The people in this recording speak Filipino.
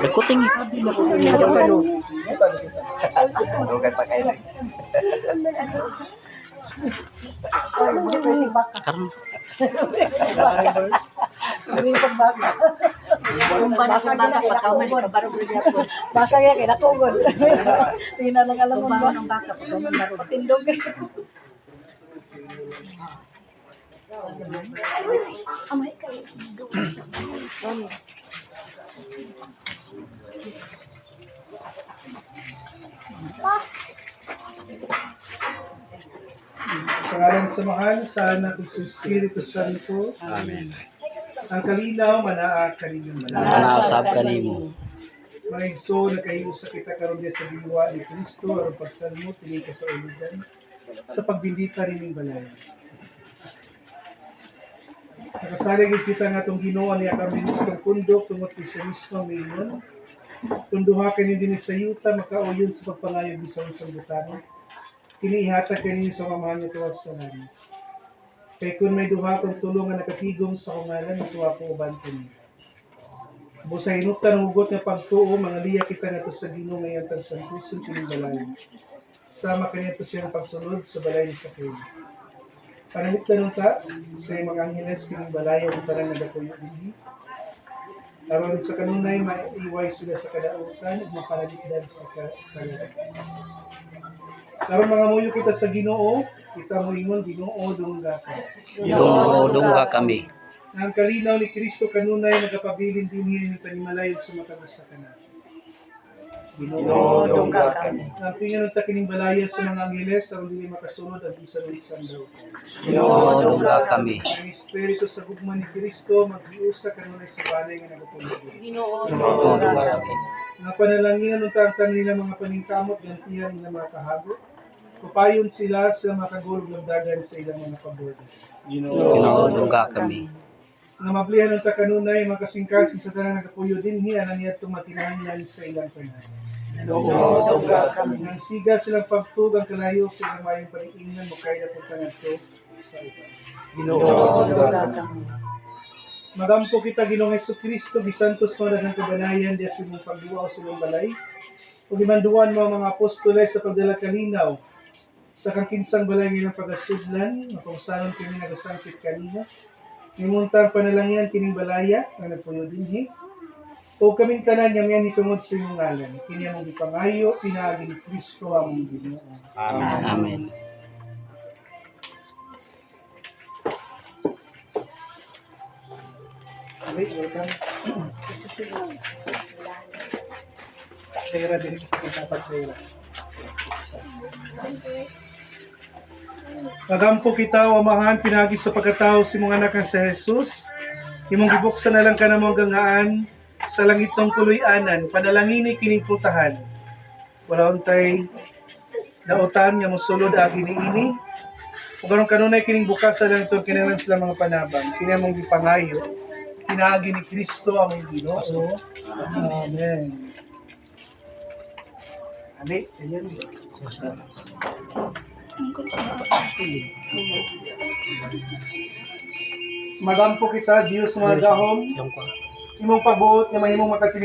Ikuting. Dugan pa kayo. Karno. Baka ya kaya natugod. Tingnan lang alam mo ba? Patindog. Amay kayo. Sa ngalan sa mahal, sa anak at sa Espiritu Santo. Amen. Ang kalinaw, manaa kaninyong manaa. Manausab kanimo. Mga igso, nagkahiyo sa kita karon diya sa diwa ni Kristo, aron pagsalmo, tili ka sa ulidan, sa pagbindita rin ng balayan. Nakasalig kita nga itong ginoa niya kami sa itong pundok, tungot kay siya mismo ang mingon. Tunduha kayo din sa yuta, makauyon sa pagpangayog sa isang butano. Kinihatag kayo sa mamahan niya tuwas sa namin. Kaya kung may duha kong tulungan nakatigom sa kungalan, ituwa ko uban ko niya. Busa hinutan ng hugot nga pagtuo, mga liya kita nga sa Ginoo ngayon tag santuson kining balay. Sama kanito siya ng pagsunod sa balay sa kayo. Panangitlan ta sa mga angeles kining balay ang tarang nagapuyo dinhi. Aron sa kanunay maiiway sila sa kadautan ug mapanagitdan sa kalasan. Karon mga muyo kita sa Ginoo, kita moingon Ginoo dungga ka. Dungga kami. Ang kalinaw ni Kristo kanunay nagapabilin dinhi ni panimalayog sa matagos sa kanan. Ginoo dungga kami. Ang tingin ta kining balaya sa mga angeles aron dili makasunod ang bisan-bisan daw. Ginoo dungga kami. Ang espiritu sa gugma ni Kristo maghiusa kanunay sa balay nga nagapulubo. Ginoo dungga kami. Nga panalangin ng tantan nila mga paningkamot gantihan nila mga kahago. Papayon sila sa makagulog ng dagan sa ilang mga pabordo. Ginoo dungga kami. Nga mablihan ng takanunay makasingkasing sa tanang nagapuyo din niya na niya tumatinahan sa ilang tanan. Ginoo dungga kami. Nang siga silang pagtugang kalayo sa ilang mayong paniingnan mo kaya po tangadto sa iba. Ginoo dungga kami. Magampo kita Ginoong Hesukristo, bisantos mga daghang kabanayan diya sa imong pagduwa o sa imong balay. Ug imanduan mo ang mga apostoles sa pagdala kalinaw sa kakinsang balay ng pagasudlan, kung saan kini nagasangkit kanina. Nimuntang panalangyan kining balaya nga nagpuyo dinhi. O kaming tanan nga miyan hitungod sa imong ngalan. Kini among gipangayo pinaagi ni Kristo among Ginoo. Amen. Amen. Wait, welcome. Sayra din sa dapat sayra. Magampo kita o amahan pinagi sa pagkatao si mga anak sa Jesus. Imong gibuksan na lang ka na mong gangaan sa langit ng kuloy-anan. Panalangini kining putahan. Wala untay nautan nga mosulod agi ni ini. Ug aron kanunay kining bukasan lang ito kinahanglan sila mga panabang. Kini among gipangayo. Pinaagi ni Kristo ang Ginoo. Amen. Amen. Ayan. Magampo kita, Diyos mga gahom, imong pabuot nga mahimong makatiling